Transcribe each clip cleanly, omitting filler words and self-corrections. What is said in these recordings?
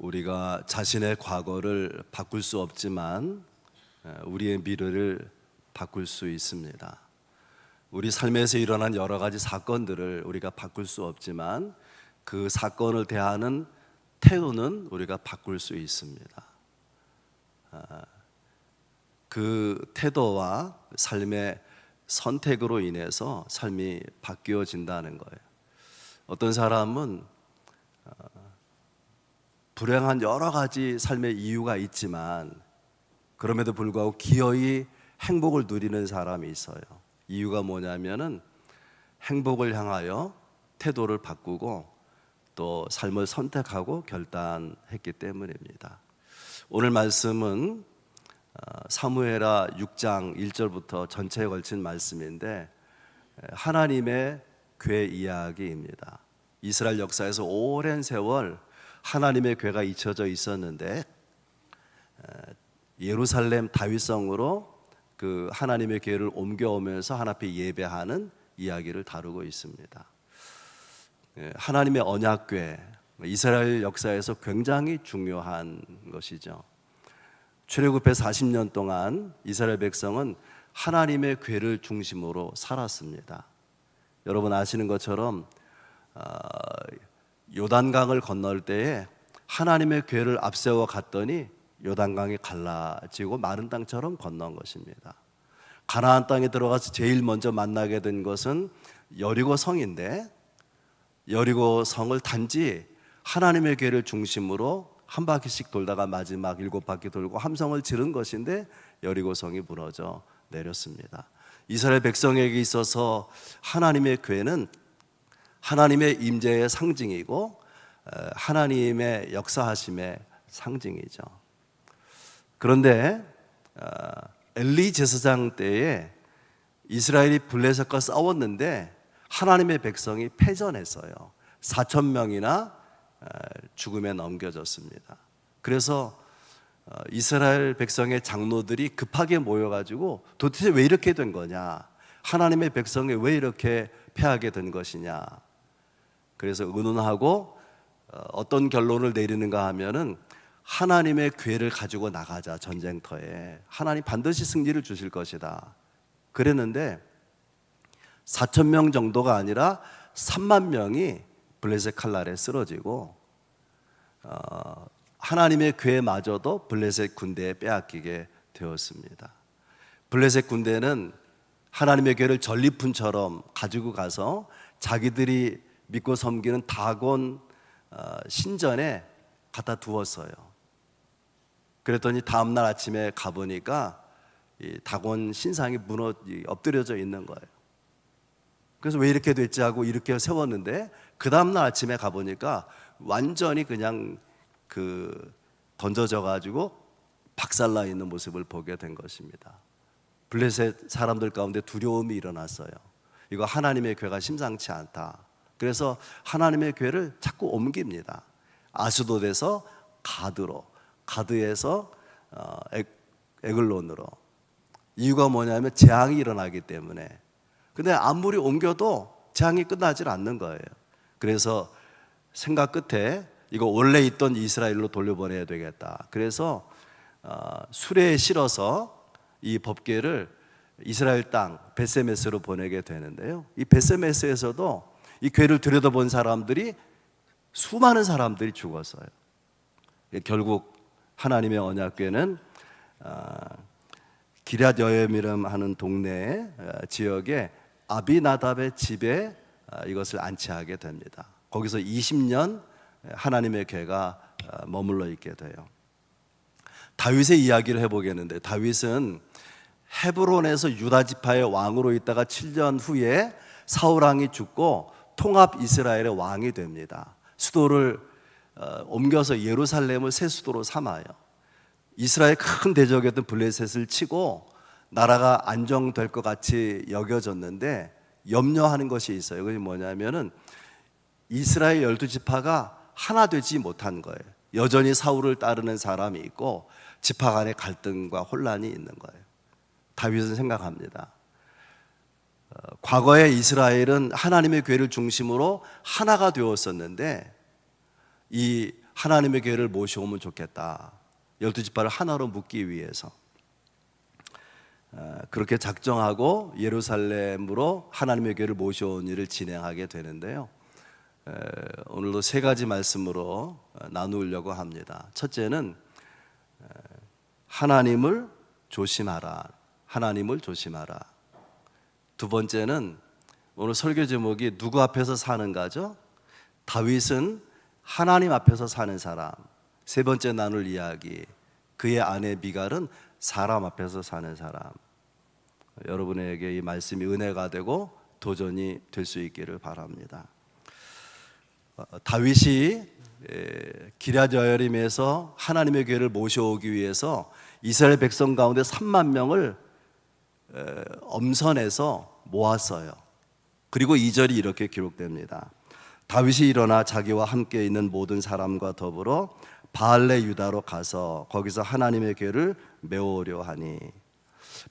우리가 자신의 과거를 바꿀 수 없지만 우리의 미래를 바꿀 수 있습니다. 우리 삶에서 일어난 여러 가지 사건들을 우리가 바꿀 수 없지만 그 사건을 대하는 태도는 우리가 바꿀 수 있습니다. 그 태도와 삶의 선택으로 인해서 삶이 바뀌어진다는 거예요. 어떤 사람은 불행한 여러 가지 삶의 이유가 있지만 그럼에도 불구하고 기어이 행복을 누리는 사람이 있어요. 이유가 뭐냐면은 행복을 향하여 태도를 바꾸고 또 삶을 선택하고 결단했기 때문입니다. 오늘 말씀은 사무엘하 6장 1절부터 전체에 걸친 말씀인데 하나님의 궤 이야기입니다. 이스라엘 역사에서 오랜 세월 하나님의 궤가 잊혀져 있었는데 예루살렘 다윗성으로 그 하나님의 궤를 옮겨오면서 하나님 앞에 예배하는 이야기를 다루고 있습니다. 하나님의 언약궤, 이스라엘 역사에서 굉장히 중요한 것이죠. 출애굽해 40년 동안 이스라엘 백성은 하나님의 궤를 중심으로 살았습니다. 여러분 아시는 것처럼 요단강을 건널 때에 하나님의 궤를 앞세워 갔더니 요단강이 갈라지고 마른 땅처럼 건넌 것입니다. 가나안 땅에 들어가서 제일 먼저 만나게 된 것은 여리고 성인데 여리고 성을 단지 하나님의 궤를 중심으로 한 바퀴씩 돌다가 마지막 7바퀴 돌고 함성을 지른 것인데 여리고 성이 무너져 내렸습니다. 이스라엘 백성에게 있어서 하나님의 궤는 하나님의 임재의 상징이고 하나님의 역사하심의 상징이죠. 그런데 엘리 제사장 때에 이스라엘이 블레셋과 싸웠는데 하나님의 백성이 패전했어요. 4천 명이나 죽음에 넘겨졌습니다. 그래서 이스라엘 백성의 장로들이 급하게 모여가지고 도대체 왜 이렇게 된 거냐, 하나님의 백성이 왜 이렇게 패하게 된 것이냐. 그래서 의논하고 어떤 결론을 내리는가 하면은 하나님의 궤를 가지고 나가자, 전쟁터에 하나님 반드시 승리를 주실 것이다 그랬는데 4천 명 정도가 아니라 3만 명이 블레셋 칼날에 쓰러지고 하나님의 궤마저도 블레셋 군대에 빼앗기게 되었습니다. 블레셋 군대는 하나님의 궤를 전리품처럼 가지고 가서 자기들이 믿고 섬기는 다곤 신전에 갖다 두었어요. 그랬더니 다음날 아침에 가보니까 이 다곤 신상이 엎드려져 있는 거예요. 그래서 왜 이렇게 됐지 하고 이렇게 세웠는데 그 다음날 아침에 가보니까 완전히 그냥 던져져 가지고 박살나 있는 모습을 보게 된 것입니다. 블레셋 사람들 가운데 두려움이 일어났어요. 이거 하나님의 궤가 심상치 않다. 그래서 하나님의 궤를 자꾸 옮깁니다. 아스돗에서 가드로, 가드에서 에글론으로. 이유가 뭐냐면 재앙이 일어나기 때문에. 근데 아무리 옮겨도 재앙이 끝나질 않는 거예요. 그래서 생각 끝에 이거 원래 있던 이스라엘로 돌려보내야 되겠다. 그래서 수레에 실어서 이 법궤를 이스라엘 땅 벳세메스로 보내게 되는데요. 이 벳세메스에서도 이 궤를 들여다본 사람들이 수많은 사람들이 죽었어요. 결국 하나님의 언약궤는 기럇 여엠이름 하는 동네 지역에 아비나답의 집에 이것을 안치하게 됩니다. 거기서 20년 하나님의 궤가 머물러 있게 돼요. 다윗의 이야기를 해보겠는데 다윗은 헤브론에서 유다 지파의 왕으로 있다가 7년 후에 사울 왕이 죽고 통합 이스라엘의 왕이 됩니다. 수도를 옮겨서 예루살렘을 새 수도로 삼아요. 이스라엘 큰 대적이었던 블레셋을 치고 나라가 안정될 것 같이 여겨졌는데 염려하는 것이 있어요. 그게 뭐냐면은 이스라엘 12지파가 하나 되지 못한 거예요. 여전히 사울을 따르는 사람이 있고 지파 간의 갈등과 혼란이 있는 거예요. 다윗은 생각합니다. 과거에 이스라엘은 하나님의 궤를 중심으로 하나가 되었었는데 이 하나님의 교회를 모셔오면 좋겠다. 12지파를 하나로 묶기 위해서 그렇게 작정하고 예루살렘으로 하나님의 교회를 모셔온 일을 진행하게 되는데요. 오늘도 세 가지 말씀으로 나누려고 합니다. 첫째는 하나님을 조심하라. 하나님을 조심하라. 두 번째는 오늘 설교 제목이 누구 앞에서 사는가죠? 다윗은 하나님 앞에서 사는 사람. 세 번째 나눌 이야기, 그의 아내 미갈은 사람 앞에서 사는 사람. 여러분에게 이 말씀이 은혜가 되고 도전이 될 수 있기를 바랍니다. 다윗이 기럇여아림에서 하나님의 교회를 모셔오기 위해서 이스라엘 백성 가운데 3만 명을 엄선해서 모았어요. 그리고 2절이 이렇게 기록됩니다. 다윗이 일어나 자기와 함께 있는 모든 사람과 더불어 바알레 유다로 가서 거기서 하나님의 교회를 메우려 하니,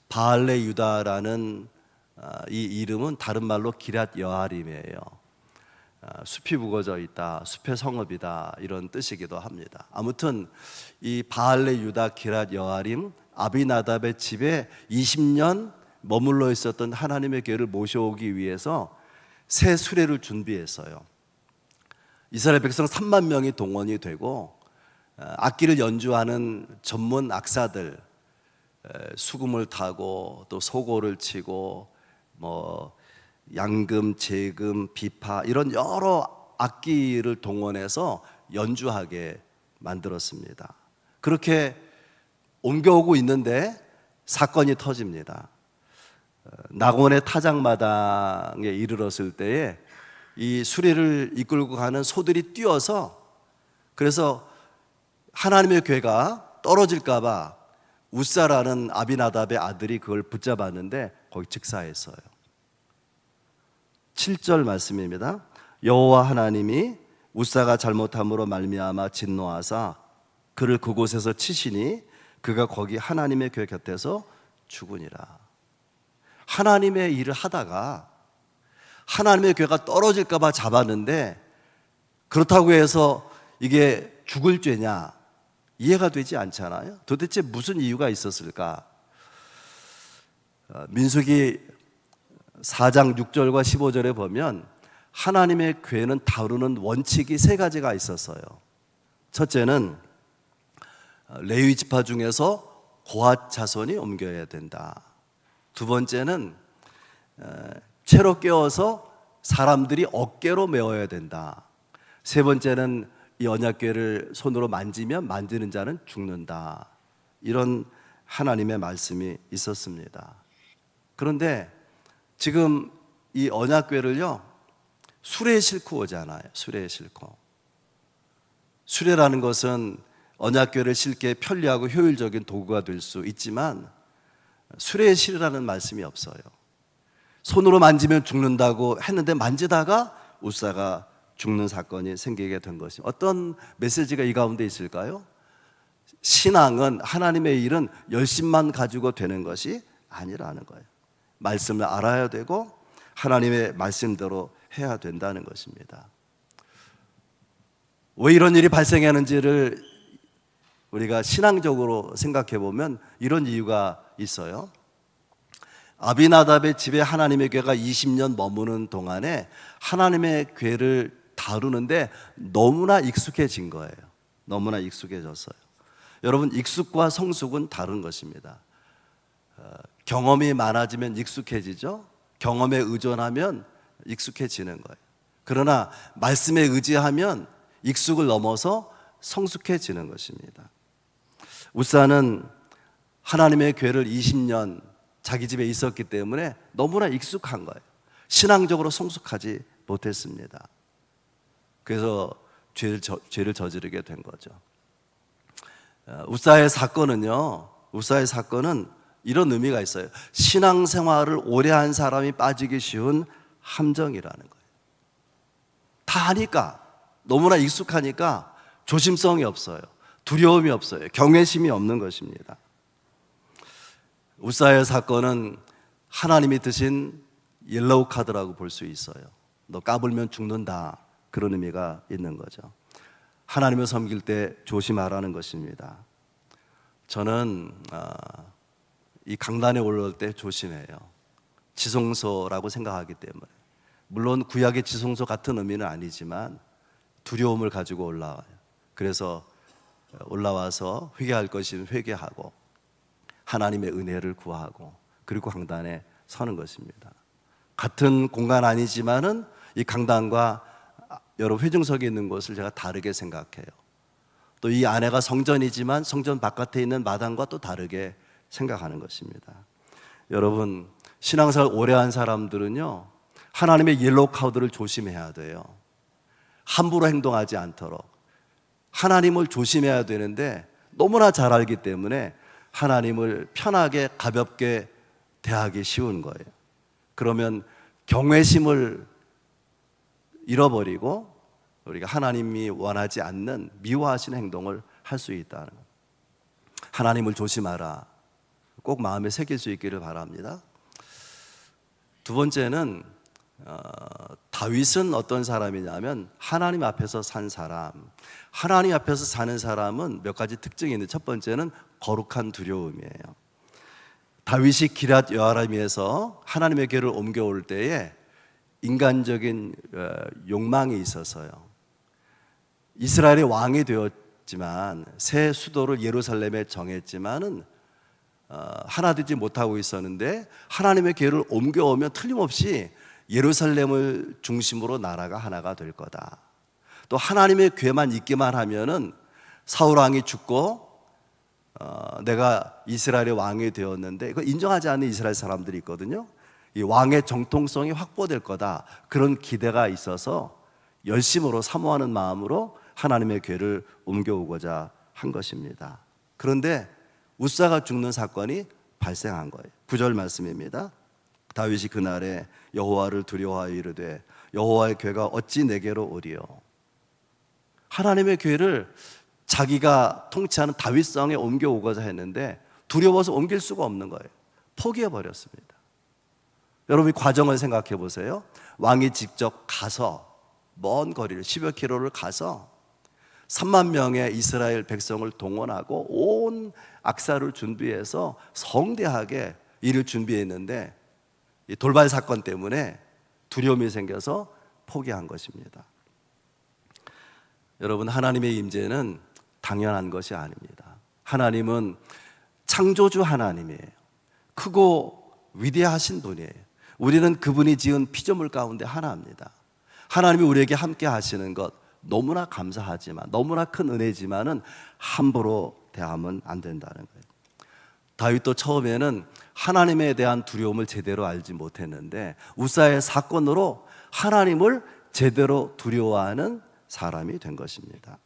바알레 유다라는 이 이름은 다른 말로 기럇여아림이에요. 숲이 묵어져 있다, 숲의 성읍이다, 이런 뜻이기도 합니다. 아무튼 이 바알레 유다 기럇여아림 아비나답의 집에 20년 머물러 있었던 하나님의 교회를 모셔오기 위해서 새 수레를 준비했어요. 이스라엘 백성 3만 명이 동원이 되고 악기를 연주하는 전문 악사들, 수금을 타고 또 소고를 치고 양금, 제금, 비파 이런 여러 악기를 동원해서 연주하게 만들었습니다. 그렇게 옮겨오고 있는데 사건이 터집니다. 낙원의 타작마당에 이르렀을 때에 이 수레를 이끌고 가는 소들이 뛰어서, 그래서 하나님의 교회가 떨어질까 봐 우사라는 아비나답의 아들이 그걸 붙잡았는데 거기 즉사했어요. 7절 말씀입니다. 여호와 하나님이 우사가 잘못함으로 말미암아 진노하사 그를 그곳에서 치시니 그가 거기 하나님의 교회 곁에서 죽으니라. 하나님의 일을 하다가 하나님의 교회가 떨어질까 봐 잡았는데, 그렇다고 해서 이게 죽을 죄냐? 이해가 되지 않잖아요. 도대체 무슨 이유가 있었을까? 민수기 4장 6절과 15절에 보면 하나님의 교회는 다루는 원칙이 세 가지가 있었어요. 첫째는 레위 지파 중에서 고핫 자손이 옮겨야 된다. 두 번째는 채로 깨어서 사람들이 어깨로 메어야 된다. 세 번째는 이 언약궤를 손으로 만지면 만지는 자는 죽는다. 이런 하나님의 말씀이 있었습니다. 그런데 지금 이 언약궤를요, 수레에 싣고 오잖아요. 수레에 싣고. 수레라는 것은 언약궤를 싣기에 편리하고 효율적인 도구가 될 수 있지만 수레에 실으라는 말씀이 없어요. 손으로 만지면 죽는다고 했는데 만지다가 우사가 죽는 사건이 생기게 된 것입니다. 어떤 메시지가 이 가운데 있을까요? 신앙은, 하나님의 일은 열심만 가지고 되는 것이 아니라는 거예요. 말씀을 알아야 되고 하나님의 말씀대로 해야 된다는 것입니다. 왜 이런 일이 발생하는지를 우리가 신앙적으로 생각해 보면 이런 이유가 있어요. 아비나답의 집에 하나님의 교회가 20년 머무는 동안에 하나님의 교회를 다루는데 너무나 익숙해진 거예요. 너무나 익숙해졌어요. 여러분, 익숙과 성숙은 다른 것입니다. 경험이 많아지면 익숙해지죠. 경험에 의존하면 익숙해지는 거예요. 그러나 말씀에 의지하면 익숙을 넘어서 성숙해지는 것입니다. 우사는 하나님의 교회를 20년 자기 집에 있었기 때문에 너무나 익숙한 거예요. 신앙적으로 성숙하지 못했습니다. 그래서 죄를 저지르게 된 거죠. 우사의 사건은 이런 의미가 있어요. 신앙생활을 오래 한 사람이 빠지기 쉬운 함정이라는 거예요. 다 아니까, 너무나 익숙하니까 조심성이 없어요. 두려움이 없어요. 경외심이 없는 것입니다. 우사의 사건은 하나님이 드신 옐로우 카드라고 볼 수 있어요. 너 까불면 죽는다, 그런 의미가 있는 거죠. 하나님을 섬길 때 조심하라는 것입니다. 저는 이 강단에 올라올 때 조심해요. 지성소라고 생각하기 때문에. 물론 구약의 지성소 같은 의미는 아니지만 두려움을 가지고 올라와요. 그래서 올라와서 회개할 것이면 회개하고 하나님의 은혜를 구하고 그리고 강단에 서는 것입니다. 같은 공간 아니지만은 이 강단과 여러 회중석에 있는 것을 제가 다르게 생각해요. 또 이 안에가 성전이지만 성전 바깥에 있는 마당과 또 다르게 생각하는 것입니다. 여러분, 신앙생활 오래 한 사람들은요, 하나님의 옐로우 카드를 조심해야 돼요. 함부로 행동하지 않도록 하나님을 조심해야 되는데 너무나 잘 알기 때문에 하나님을 편하게 가볍게 대하기 쉬운 거예요. 그러면 경외심을 잃어버리고 우리가 하나님이 원하지 않는 미워하시는 행동을 할 수 있다는 거예요. 하나님을 조심하라. 꼭 마음에 새길 수 있기를 바랍니다. 두 번째는 다윗은 어떤 사람이냐면 하나님 앞에서 산 사람. 하나님 앞에서 사는 사람은 몇 가지 특징이 있는데 첫 번째는 거룩한 두려움이에요. 다윗이 기럇 여아람에서 하나님의 궤를 옮겨올 때에 인간적인 욕망이 있어서요. 이스라엘의 왕이 되었지만 새 수도를 예루살렘에 정했지만은 하나 되지 못하고 있었는데 하나님의 궤를 옮겨오면 틀림없이 예루살렘을 중심으로 나라가 하나가 될 거다. 또 하나님의 궤만 있기만 하면은 사울 왕이 죽고 내가 이스라엘의 왕이 되었는데 이거 인정하지 않는 이스라엘 사람들이 있거든요. 이 왕의 정통성이 확보될 거다. 그런 기대가 있어서 열심으로 사모하는 마음으로 하나님의 궤를 옮겨오고자 한 것입니다. 그런데 우사가 죽는 사건이 발생한 거예요. 9절 말씀입니다. 다윗이 그날에 여호와를 두려워하여 이르되 여호와의 궤가 어찌 내게로 오리요. 하나님의 궤를 자기가 통치하는 다윗성에 옮겨오고자 했는데 두려워서 옮길 수가 없는 거예요. 포기해버렸습니다. 여러분 이 과정을 생각해 보세요. 왕이 직접 가서 먼 거리를 10여 킬로를 가서 3만 명의 이스라엘 백성을 동원하고 온 악사를 준비해서 성대하게 일을 준비했는데 이 돌발 사건 때문에 두려움이 생겨서 포기한 것입니다. 여러분, 하나님의 임재는 당연한 것이 아닙니다. 하나님은 창조주 하나님이에요. 크고 위대하신 분이에요. 우리는 그분이 지은 피조물 가운데 하나입니다. 하나님이 우리에게 함께 하시는 것 너무나 감사하지만 너무나 큰 은혜지만은 함부로 대하면 안 된다는 거예요. 다윗도 처음에는 하나님에 대한 두려움을 제대로 알지 못했는데 우사의 사건으로 하나님을 제대로 두려워하는 사람이 된 것입니다.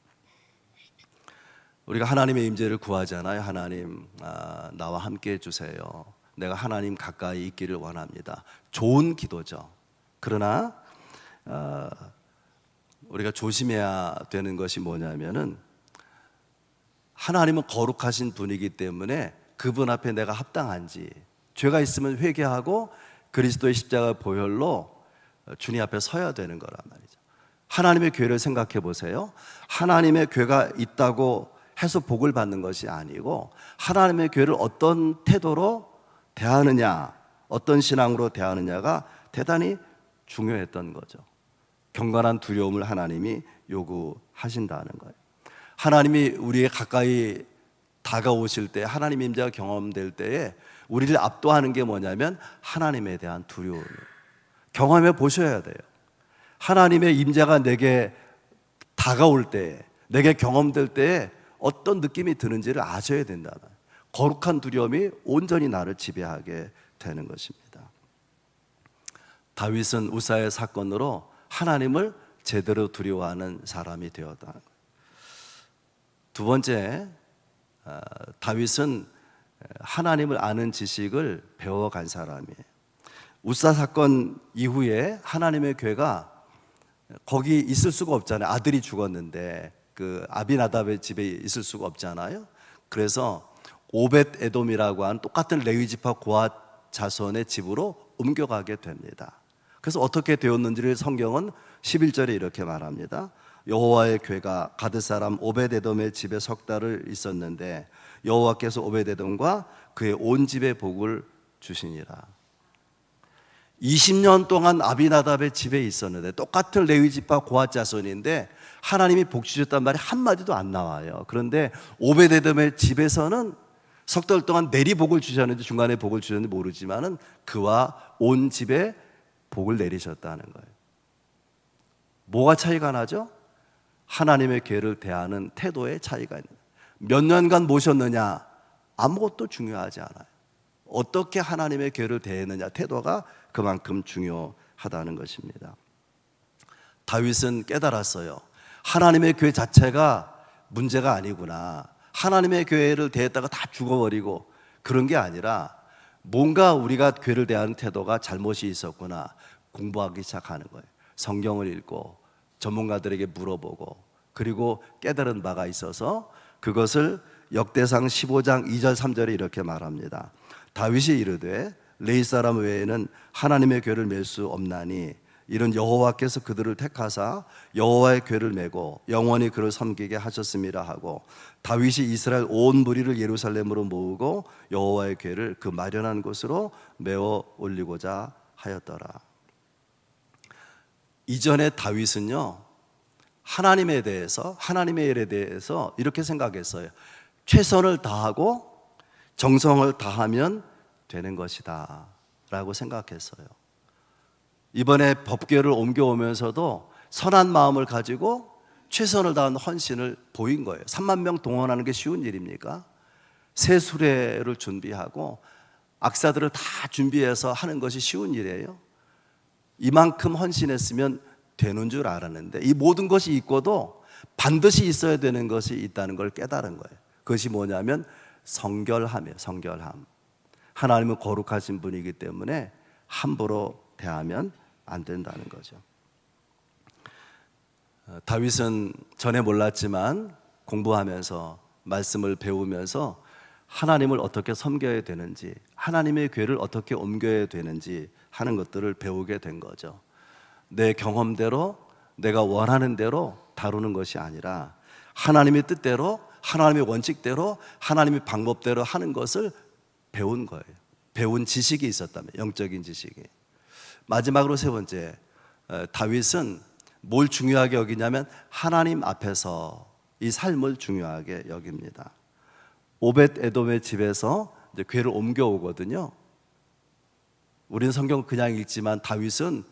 우리가 하나님의 임재를 구하잖아요. 하나님, 나와 함께 해주세요. 내가 하나님 가까이 있기를 원합니다. 좋은 기도죠. 그러나 우리가 조심해야 되는 것이 뭐냐면은 하나님은 거룩하신 분이기 때문에 그분 앞에 내가 합당한지, 죄가 있으면 회개하고 그리스도의 십자가 보혈로 주님 앞에 서야 되는 거란 말이죠. 하나님의 궤를 생각해 보세요. 하나님의 궤가 있다고 해서 복을 받는 것이 아니고 하나님의 궤를 어떤 태도로 대하느냐, 어떤 신앙으로 대하느냐가 대단히 중요했던 거죠. 경건한 두려움을 하나님이 요구하신다는 거예요. 하나님이 우리에 가까이 다가오실 때, 하나님의 임재가 경험될 때에 우리를 압도하는 게 뭐냐면 하나님에 대한 두려움이에요. 경험해 보셔야 돼요. 하나님의 임재가 내게 다가올 때에, 내게 경험될 때에 어떤 느낌이 드는지를 아셔야 된다. 거룩한 두려움이 온전히 나를 지배하게 되는 것입니다. 다윗은 우사의 사건으로 하나님을 제대로 두려워하는 사람이 되었다. 두 번째, 다윗은 하나님을 아는 지식을 배워간 사람이에요. 우사 사건 이후에 하나님의 궤가 거기 있을 수가 없잖아요. 아들이 죽었는데 그 아비나답의 집에 있을 수가 없잖아요. 그래서 오벳 에돔이라고 하는 똑같은 레위 지파 고핫 자손의 집으로 옮겨가게 됩니다. 그래서 어떻게 되었는지를 성경은 11절에 이렇게 말합니다. 여호와의 궤가 가드 사람 오베데돔의 집에 석 달을 있었는데 여호와께서 오베데돔과 그의 온 집에 복을 주시니라. 20년 동안 아비나답의 집에 있었는데 똑같은 레위 지파 고핫 자손인데 하나님이 복 주셨단 말이 한마디도 안 나와요. 그런데 오베데돔의 집에서는 석 달 동안 내리 복을 주셨는지 중간에 복을 주셨는지 모르지만은 그와 온 집에 복을 내리셨다는 거예요. 뭐가 차이가 나죠? 하나님의 궤를 대하는 태도의 차이가 있는 거예요. 몇 년간 모셨느냐? 아무것도 중요하지 않아요. 어떻게 하나님의 궤를 대했느냐, 태도가 그만큼 중요하다는 것입니다. 다윗은 깨달았어요. 하나님의 궤 자체가 문제가 아니구나. 하나님의 궤를 대했다가 다 죽어버리고 그런 게 아니라 뭔가 우리가 궤를 대하는 태도가 잘못이 있었구나 공부하기 시작하는 거예요. 성경을 읽고 전문가들에게 물어보고 그리고 깨달은 바가 있어서 그것을 역대상 15장 2절 3절에 이렇게 말합니다. 다윗이 이르되 레위 사람 외에는 하나님의 궤를 맬 수 없나니 이런 여호와께서 그들을 택하사 여호와의 궤를 메고 영원히 그를 섬기게 하셨음이라 하고 다윗이 이스라엘 온 무리를 예루살렘으로 모으고 여호와의 궤를 그 마련한 곳으로 메어 올리고자 하였더라. 이전에 다윗은요 하나님에 대해서 하나님의 일에 대해서 이렇게 생각했어요. 최선을 다하고 정성을 다하면 되는 것이다 라고 생각했어요. 이번에 법궤를 옮겨오면서도 선한 마음을 가지고 최선을 다한 헌신을 보인 거예요. 3만 명 동원하는 게 쉬운 일입니까? 새 수레를 준비하고 악사들을 다 준비해서 하는 것이 쉬운 일이에요. 이만큼 헌신했으면 되는 줄 알았는데 이 모든 것이 있고도 반드시 있어야 되는 것이 있다는 걸 깨달은 거예요. 그것이 뭐냐면 성결함이에요. 성결함. 하나님은 거룩하신 분이기 때문에 함부로 대하면 안 된다는 거죠. 다윗은 전에 몰랐지만 공부하면서 말씀을 배우면서 하나님을 어떻게 섬겨야 되는지, 하나님의 궤를 어떻게 옮겨야 되는지 하는 것들을 배우게 된 거죠. 내 경험대로 내가 원하는 대로 다루는 것이 아니라 하나님의 뜻대로, 하나님의 원칙대로, 하나님의 방법대로 하는 것을 배운 거예요. 배운 지식이 있었다면, 영적인 지식이. 마지막으로 세 번째, 다윗은 뭘 중요하게 여기냐면 하나님 앞에서 이 삶을 중요하게 여깁니다. 오벳에돔의 집에서 이제 궤를 옮겨오거든요. 우리는 성경 그냥 읽지만 다윗은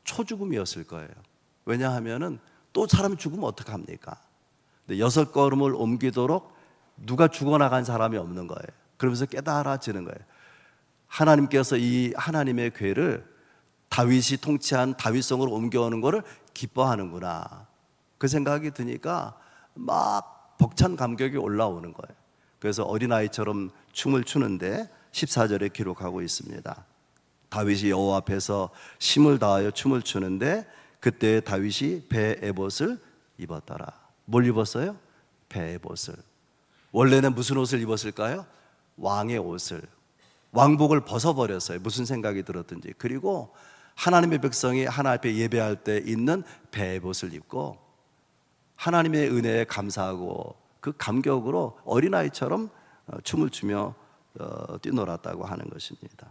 초죽음이었을 거예요. 왜냐하면은 또 사람이 죽으면 어떡합니까? 근데 6걸음을 옮기도록 누가 죽어나간 사람이 없는 거예요. 그러면서 깨달아지는 거예요. 하나님께서 이 하나님의 궤를 다윗이 통치한 다윗성으로 옮겨오는 것을 기뻐하는구나. 그 생각이 드니까 막 벅찬 감격이 올라오는 거예요. 그래서 어린아이처럼 춤을 추는데 14절에 기록하고 있습니다. 다윗이 여호와 앞에서 힘을 다하여 춤을 추는데 그때 다윗이 배 에봇을 입었더라. 뭘 입었어요? 배 에봇을. 원래는 무슨 옷을 입었을까요? 왕의 옷을, 왕복을 벗어버렸어요. 무슨 생각이 들었든지. 그리고 하나님의 백성이 하나님 앞에 예배할 때 입는 배 에봇을 입고 하나님의 은혜에 감사하고 그 감격으로 어린아이처럼 춤을 추며 뛰놀았다고 하는 것입니다.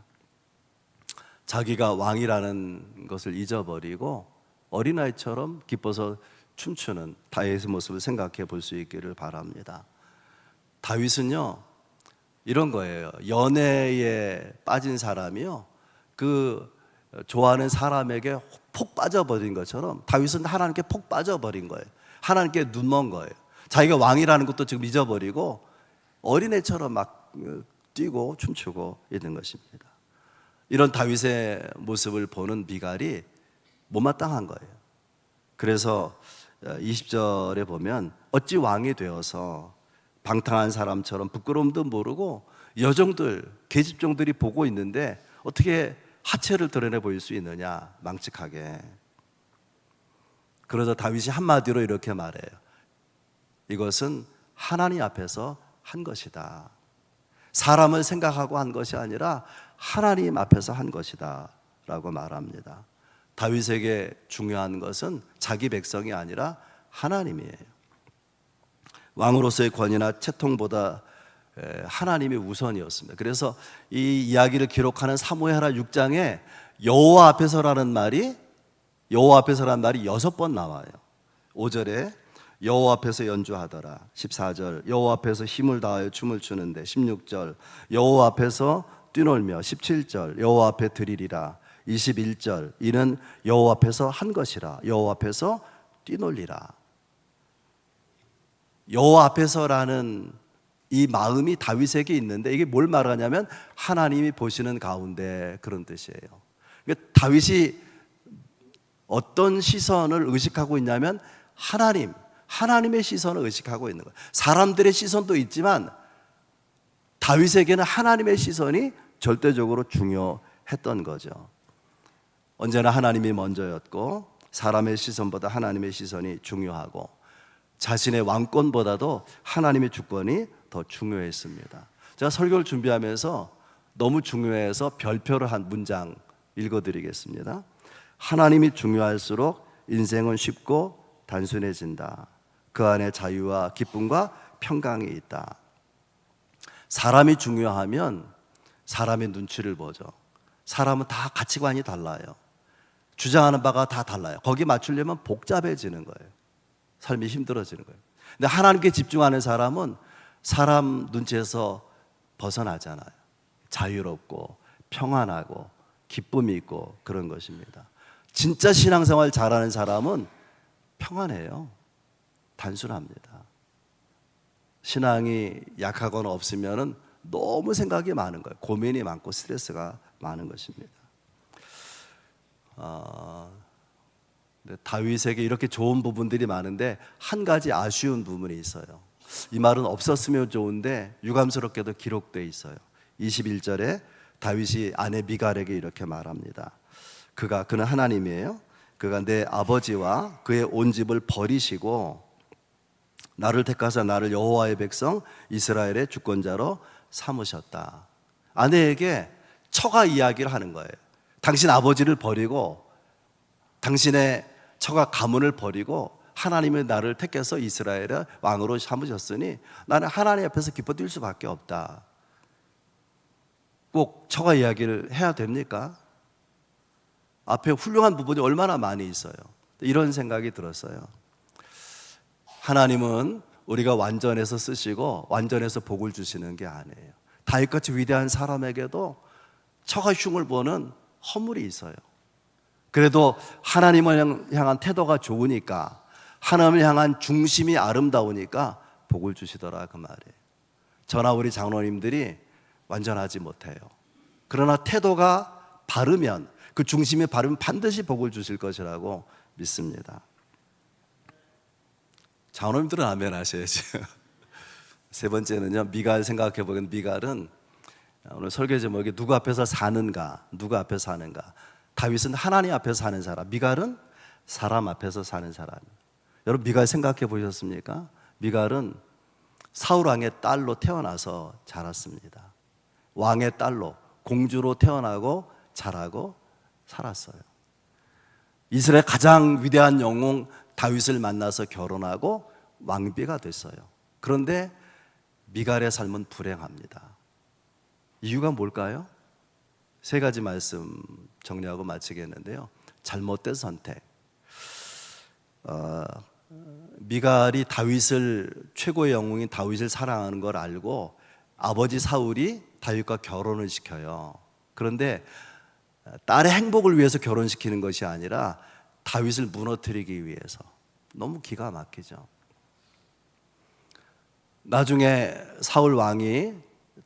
자기가 왕이라는 것을 잊어버리고 어린아이처럼 기뻐서 춤추는 다윗의 모습을 생각해 볼 수 있기를 바랍니다. 다윗은요 이런 거예요. 연애에 빠진 사람이요 그 좋아하는 사람에게 폭 빠져버린 것처럼 다윗은 하나님께 폭 빠져버린 거예요. 하나님께 눈먼 거예요. 자기가 왕이라는 것도 지금 잊어버리고 어린애처럼 막 뛰고 춤추고 있는 것입니다. 이런 다윗의 모습을 보는 미갈이 못마땅한 거예요. 그래서 20절에 보면 어찌 왕이 되어서 방탕한 사람처럼 부끄러움도 모르고 여종들, 계집종들이 보고 있는데 어떻게 하체를 드러내 보일 수 있느냐, 망측하게. 그러자 다윗이 한마디로 이렇게 말해요. 이것은 하나님 앞에서 한 것이다. 사람을 생각하고 한 것이 아니라 하나님 앞에서 한 것이다 라고 말합니다. 다윗에게 중요한 것은 자기 백성이 아니라 하나님이에요. 왕으로서의 권위나 채통보다 하나님이 우선이었습니다. 그래서 이 이야기를 기록하는 사무엘하 6장에 여호와 앞에서라는 말이 6번 나와요. 5절에 여호와 앞에서 연주하더라. 14절 여호와 앞에서 힘을 다하여 춤을 추는데. 16절 여호와 앞에서 뛰놀며. 17절 여호와 앞에 드리리라. 21절 이는 여호와 앞에서 한 것이라. 여호와 앞에서 뛰놀리라. 여호와 앞에서라는 이 마음이 다윗에게 있는데, 이게 뭘 말하냐면 하나님이 보시는 가운데, 그런 뜻이에요. 그러니까 다윗이 어떤 시선을 의식하고 있냐면 하나님의 시선을 의식하고 있는 거예요. 사람들의 시선도 있지만 다윗에게는 하나님의 시선이 절대적으로 중요했던 거죠. 언제나 하나님이 먼저였고 사람의 시선보다 하나님의 시선이 중요하고 자신의 왕권보다도 하나님의 주권이 더 중요했습니다. 제가 설교를 준비하면서 너무 중요해서 별표를 한 문장 읽어드리겠습니다. 하나님이 중요할수록 인생은 쉽고 단순해진다. 그 안에 자유와 기쁨과 평강이 있다. 사람이 중요하면 사람의 눈치를 보죠. 사람은 다 가치관이 달라요. 주장하는 바가 다 달라요. 거기 맞추려면 복잡해지는 거예요. 삶이 힘들어지는 거예요. 근데 하나님께 집중하는 사람은 사람 눈치에서 벗어나잖아요. 자유롭고 평안하고 기쁨이 있고 그런 것입니다. 진짜 신앙생활 잘하는 사람은 평안해요. 단순합니다. 신앙이 약하거나 없으면 너무 생각이 많은 거예요. 고민이 많고 스트레스가 많은 것입니다. 다윗에게 이렇게 좋은 부분들이 많은데 한 가지 아쉬운 부분이 있어요. 이 말은 없었으면 좋은데 유감스럽게도 기록되어 있어요. 21절에 다윗이 아내 미갈에게 이렇게 말합니다. 그는 하나님이에요. 그가 내 아버지와 그의 온 집을 버리시고 나를 택하사 나를 여호와의 백성 이스라엘의 주권자로 삼으셨다. 아내에게 처가 이야기를 하는 거예요. 당신 아버지를 버리고 당신의 처가 가문을 버리고 하나님의 나를 택해서 이스라엘의 왕으로 삼으셨으니 나는 하나님 앞에서 기뻐 뛸 수밖에 없다. 꼭 처가 이야기를 해야 됩니까? 앞에 훌륭한 부분이 얼마나 많이 있어요. 이런 생각이 들었어요. 하나님은 우리가 완전해서 쓰시고 완전해서 복을 주시는 게 아니에요. 다윗같이 위대한 사람에게도 처가 흉을 보는 허물이 있어요. 그래도 하나님을 향한 태도가 좋으니까, 하나님을 향한 중심이 아름다우니까 복을 주시더라, 그 말이에요. 저나 우리 장로님들이 완전하지 못해요. 그러나 태도가 바르면, 그 중심이 바르면 반드시 복을 주실 것이라고 믿습니다. 장로님들은 아멘 하셔야죠. 세 번째는요, 미갈 생각해 보면, 미갈은 오늘 설교 제목이 누구 앞에서 사는가, 누구 앞에서 사는가. 다윗은 하나님 앞에서 사는 사람, 미갈은 사람 앞에서 사는 사람. 여러분, 미갈 생각해 보셨습니까? 미갈은 사울 왕의 딸로 태어나서 자랐습니다. 왕의 딸로, 공주로 태어나고 자라고 살았어요. 이스라엘 가장 위대한 영웅 다윗을 만나서 결혼하고 왕비가 됐어요. 그런데 미갈의 삶은 불행합니다. 이유가 뭘까요? 세 가지 말씀 정리하고 마치겠는데요. 잘못된 선택. 미갈이 다윗을, 최고의 영웅인 다윗을 사랑하는 걸 알고 아버지 사울이 다윗과 결혼을 시켜요. 그런데 딸의 행복을 위해서 결혼시키는 것이 아니라 다윗을 무너뜨리기 위해서. 너무 기가 막히죠. 나중에 사울 왕이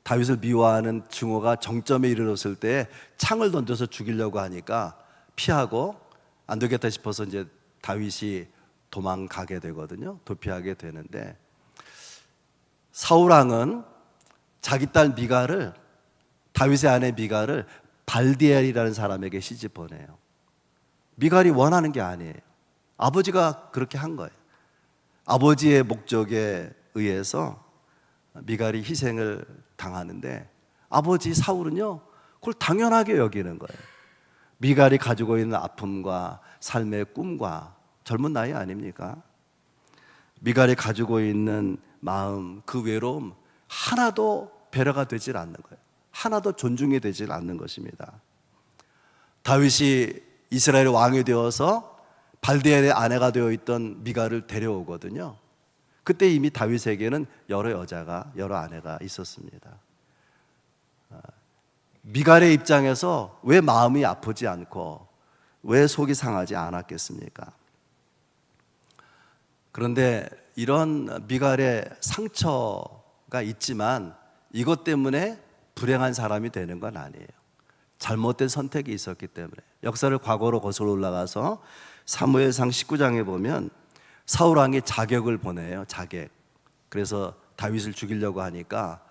다윗을 미워하는 증오가 정점에 이르렀을 때 창을 던져서 죽이려고 하니까 피하고, 안 되겠다 싶어서 이제 다윗이 도망가게 되거든요. 도피하게 되는데, 사울 왕은 자기 딸 미갈을, 다윗의 아내 미갈을 발디엘이라는 사람에게 시집 보내요. 미갈이 원하는 게 아니에요. 아버지가 그렇게 한 거예요. 아버지의 목적에 의해서 미갈이 희생을 당하는데, 아버지 사울은요, 그걸 당연하게 여기는 거예요. 미갈이 가지고 있는 아픔과 삶의 꿈과, 젊은 나이 아닙니까? 미갈이 가지고 있는 마음, 그 외로움 하나도 배려가 되질 않는 거예요. 하나도 존중이 되질 않는 것입니다. 다윗이 이스라엘 왕이 되어서 발디엘의 아내가 되어 있던 미갈을 데려오거든요. 그때 이미 다윗에게는 여러 아내가 있었습니다. 미갈의 입장에서 왜 마음이 아프지 않고 왜 속이 상하지 않았겠습니까? 그런데 이런 미갈의 상처가 있지만 이것 때문에 불행한 사람이 되는 건 아니에요. 잘못된 선택이 있었기 때문에. 역사를 과거로 거슬러 올라가서 사무엘상 19장에 보면 사울 왕이 자객을 보내요. 자객. 그래서 다윗을 죽이려고 하니까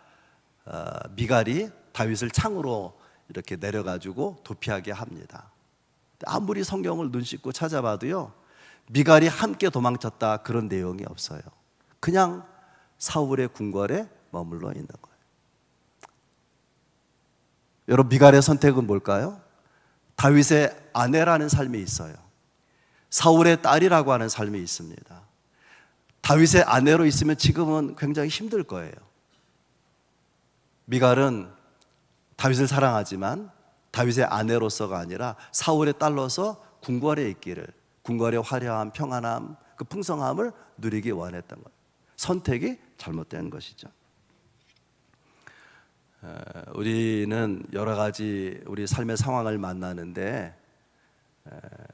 미갈이 다윗을 창으로 이렇게 내려가지고 도피하게 합니다. 아무리 성경을 눈 씻고 찾아봐도요, 미갈이 함께 도망쳤다 그런 내용이 없어요. 그냥 사울의 궁궐에 머물러 있는 거예요. 여러분, 미갈의 선택은 뭘까요? 다윗의 아내라는 삶이 있어요. 사울의 딸이라고 하는 삶이 있습니다. 다윗의 아내로 있으면 지금은 굉장히 힘들 거예요. 미갈은 다윗을 사랑하지만 다윗의 아내로서가 아니라 사울의 딸로서 궁궐에 있기를, 궁궐의 화려함, 평안함, 그 풍성함을 누리기 원했던 거예요. 선택이 잘못된 것이죠. 우리는 여러 가지 우리 삶의 상황을 만나는데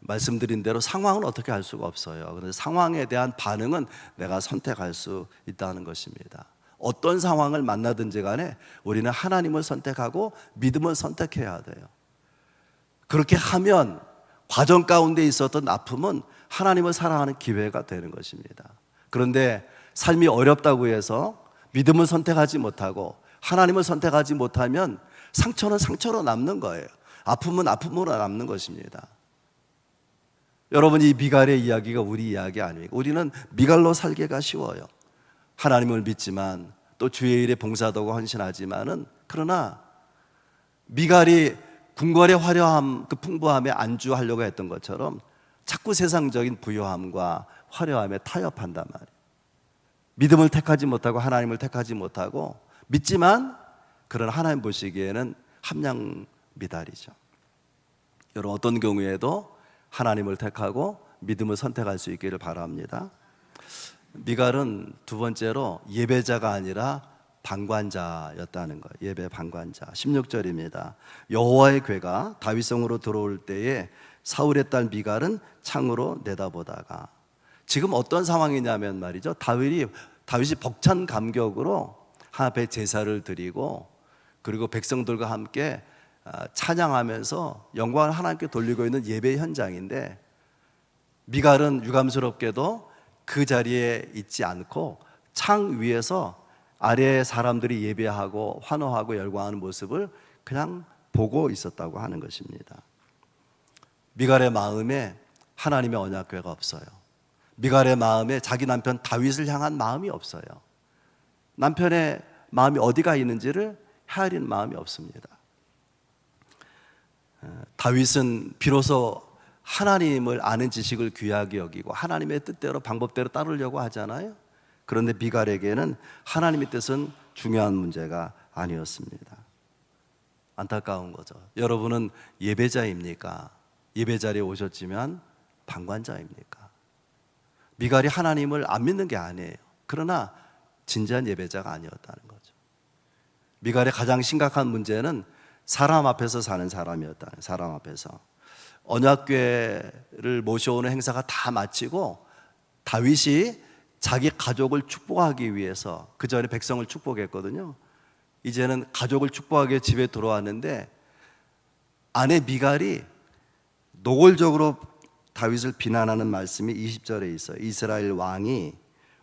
말씀드린 대로 상황은 어떻게 할 수가 없어요. 그런데 상황에 대한 반응은 내가 선택할 수 있다는 것입니다. 어떤 상황을 만나든지 간에 우리는 하나님을 선택하고 믿음을 선택해야 돼요. 그렇게 하면 과정 가운데 있었던 아픔은 하나님을 사랑하는 기회가 되는 것입니다. 그런데 삶이 어렵다고 해서 믿음을 선택하지 못하고 하나님을 선택하지 못하면 상처는 상처로 남는 거예요. 아픔은 아픔으로 남는 것입니다. 여러분, 이 미갈의 이야기가 우리 이야기 아닙니까? 우리는 미갈로 살기가 쉬워요. 하나님을 믿지만 또 주의 일에 봉사하고 헌신하지만은, 그러나 미갈이 궁궐의 화려함, 그 풍부함에 안주하려고 했던 것처럼 자꾸 세상적인 부요함과 화려함에 타협한단 말이에요. 믿음을 택하지 못하고 하나님을 택하지 못하고 믿지만 그런 하나님 보시기에는 함량 미달이죠. 여러분, 어떤 경우에도 하나님을 택하고 믿음을 선택할 수 있기를 바랍니다. 미갈은 두 번째로 예배자가 아니라 방관자였다는 거예요. 예배 방관자. 16절입니다. 여호와의 궤가 다윗성으로 들어올 때에 사울의 딸 미갈은 창으로 내다보다가. 지금 어떤 상황이냐면 말이죠, 다윗이 벅찬 감격으로 하나님 앞에 제사를 드리고 그리고 백성들과 함께 찬양하면서 영광을 하나님께 돌리고 있는 예배 현장인데, 미갈은 유감스럽게도 그 자리에 있지 않고 창 위에서 아래에 사람들이 예배하고 환호하고 열광하는 모습을 그냥 보고 있었다고 하는 것입니다. 미갈의 마음에 하나님의 언약궤가 없어요. 미갈의 마음에 자기 남편 다윗을 향한 마음이 없어요. 남편의 마음이 어디가 있는지를 헤아리는 마음이 없습니다. 다윗은 비로소 하나님을 아는 지식을 귀하게 여기고 하나님의 뜻대로 방법대로 따르려고 하잖아요. 그런데 미갈에게는 하나님의 뜻은 중요한 문제가 아니었습니다. 안타까운 거죠. 여러분은 예배자입니까? 예배 자리에 오셨지만 방관자입니까? 미갈이 하나님을 안 믿는 게 아니에요. 그러나 진지한 예배자가 아니었다는 거죠. 미갈의 가장 심각한 문제는 사람 앞에서 사는 사람이었다. 사람 앞에서 언약궤를 모셔오는 행사가 다 마치고 다윗이 자기 가족을 축복하기 위해서, 그 전에 백성을 축복했거든요. 이제는 가족을 축복하기 위해 집에 들어왔는데 아내 미갈이 노골적으로 다윗을 비난하는 말씀이 20절에 있어요. 이스라엘 왕이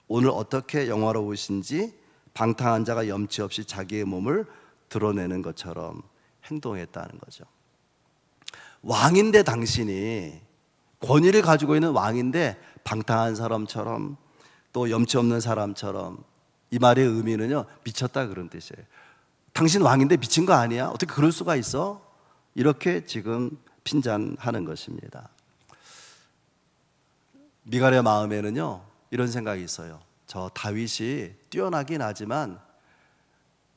오늘 어떻게 영화로우신지 방탕한 자가 염치 없이 자기의 몸을 드러내는 것처럼 행동했다는 거죠. 왕인데, 당신이 권위를 가지고 있는 왕인데 방탕한 사람처럼 또 염치 없는 사람처럼, 이 말의 의미는요, 미쳤다 그런 뜻이에요. 당신 왕인데 미친 거 아니야? 어떻게 그럴 수가 있어? 이렇게 지금 핀잔하는 것입니다. 미갈의 마음에는요, 이런 생각이 있어요. 저 다윗이 뛰어나긴 하지만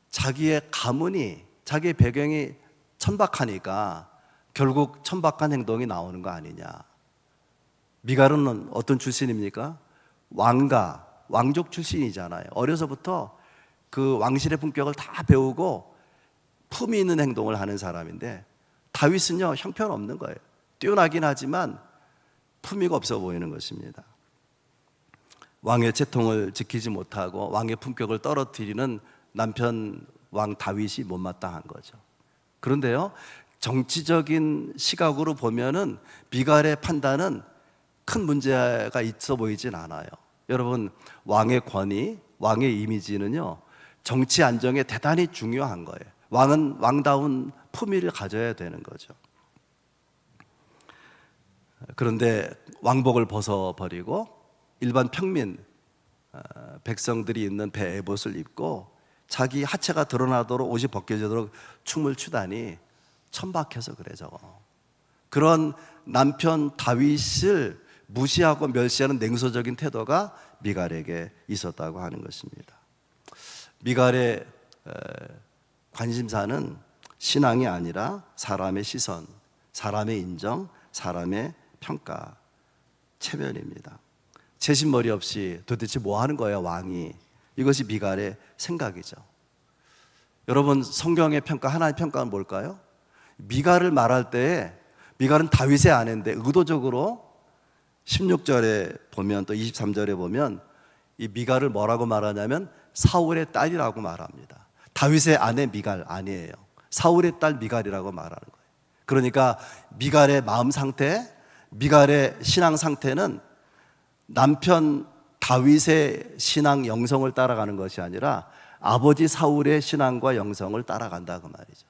자기의 가문이, 자기의 배경이 천박하니까 결국 천박한 행동이 나오는 거 아니냐. 미갈은 어떤 출신입니까? 왕족 출신이잖아요. 어려서부터 그 왕실의 품격을 다 배우고 품위 있는 행동을 하는 사람인데, 다윗은요 형편없는 거예요. 뛰어나긴 하지만 품위가 없어 보이는 것입니다. 왕의 채통을 지키지 못하고 왕의 품격을 떨어뜨리는 남편 왕 다윗이 못마땅한 거죠. 그런데요, 정치적인 시각으로 보면은 미갈의 판단은 큰 문제가 있어 보이진 않아요. 여러분, 왕의 권위, 왕의 이미지는요 정치 안정에 대단히 중요한 거예요. 왕은 왕다운 품위를 가져야 되는 거죠. 그런데 왕복을 벗어버리고 일반 평민 백성들이 입는 베옷을 입고 자기 하체가 드러나도록 옷이 벗겨지도록 춤을 추다니 천박해서 그래 저거. 그런 남편 다윗을 무시하고 멸시하는 냉소적인 태도가 미갈에게 있었다고 하는 것입니다. 미갈의 관심사는 신앙이 아니라 사람의 시선, 사람의 인정, 사람의 평가, 체면입니다. 제신머리 없이 도대체 뭐 하는 거야 왕이? 이것이 미갈의 생각이죠. 여러분, 성경의 평가, 하나님의 평가는 뭘까요? 미갈을 말할 때 미갈은 다윗의 아내인데 의도적으로 16절에 보면 또 23절에 보면 이 미갈을 뭐라고 말하냐면 사울의 딸이라고 말합니다. 다윗의 아내 미갈 아니에요. 사울의 딸 미갈이라고 말하는 거예요. 그러니까 미갈의 마음 상태, 미갈의 신앙 상태는 남편 다윗의 신앙 영성을 따라가는 것이 아니라 아버지 사울의 신앙과 영성을 따라간다 그 말이죠.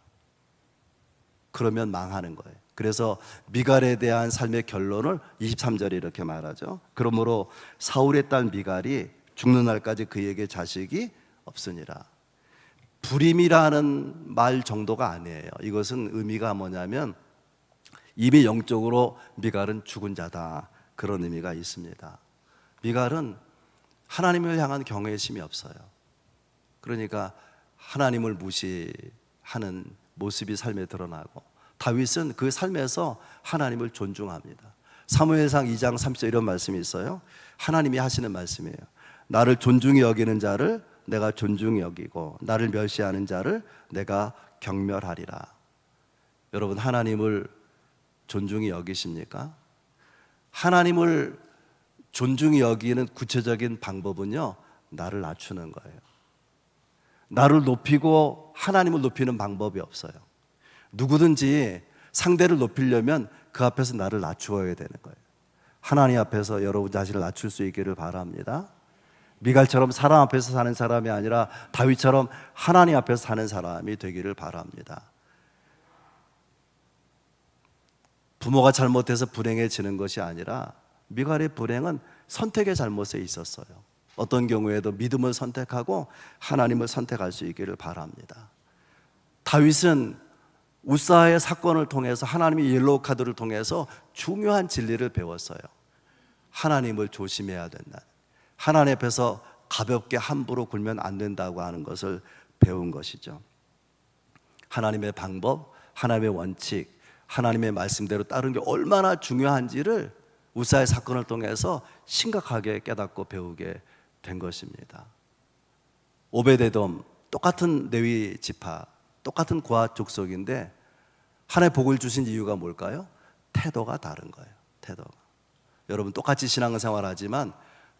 그러면 망하는 거예요. 그래서 미갈에 대한 삶의 결론을 23절에 이렇게 말하죠. 그러므로 사울의 딸 미갈이 죽는 날까지 그에게 자식이 없으니라. 불임이라는 말 정도가 아니에요. 이것은 의미가 뭐냐면 이미 영적으로 미갈은 죽은 자다, 그런 의미가 있습니다. 미갈은 하나님을 향한 경외심이 없어요. 그러니까 하나님을 무시하는 모습이 삶에 드러나고, 다윗은 그 삶에서 하나님을 존중합니다. 사무엘상 2장 30절 이런 말씀이 있어요. 하나님이 하시는 말씀이에요. 나를 존중히 여기는 자를 내가 존중히 여기고 나를 멸시하는 자를 내가 경멸하리라. 여러분, 하나님을 존중히 여기십니까? 하나님을 존중히 여기는 구체적인 방법은요, 나를 낮추는 거예요. 나를 높이고 하나님을 높이는 방법이 없어요. 누구든지 상대를 높이려면 그 앞에서 나를 낮추어야 되는 거예요. 하나님 앞에서 여러분 자신을 낮출 수 있기를 바랍니다. 미갈처럼 사람 앞에서 사는 사람이 아니라 다윗처럼 하나님 앞에서 사는 사람이 되기를 바랍니다. 부모가 잘못해서 불행해지는 것이 아니라 미갈의 불행은 선택의 잘못에 있었어요. 어떤 경우에도 믿음을 선택하고 하나님을 선택할 수 있기를 바랍니다. 다윗은 우사의 사건을 통해서 하나님의 옐로우 카드를 통해서 중요한 진리를 배웠어요. 하나님을 조심해야 된다. 하나님 앞에서 가볍게 함부로 굴면 안 된다고 하는 것을 배운 것이죠. 하나님의 방법, 하나님의 원칙, 하나님의 말씀대로 따르는 게 얼마나 중요한지를 우사의 사건을 통해서 심각하게 깨닫고 배우게 된 것입니다. 오베데돔, 똑같은 레위 지파, 똑같은 고핫 족속인데 하나님의 복을 주신 이유가 뭘까요? 태도가 다른 거예요. 태도가. 여러분, 똑같이 신앙생활하지만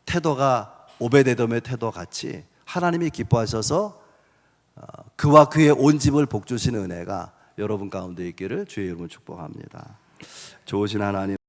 태도가 오베데돔의 태도 같이 하나님이 기뻐하셔서 그와 그의 온 집을 복 주시는 은혜가 여러분 가운데 있기를 주의 이름으로 축복합니다. 좋으신 하나님,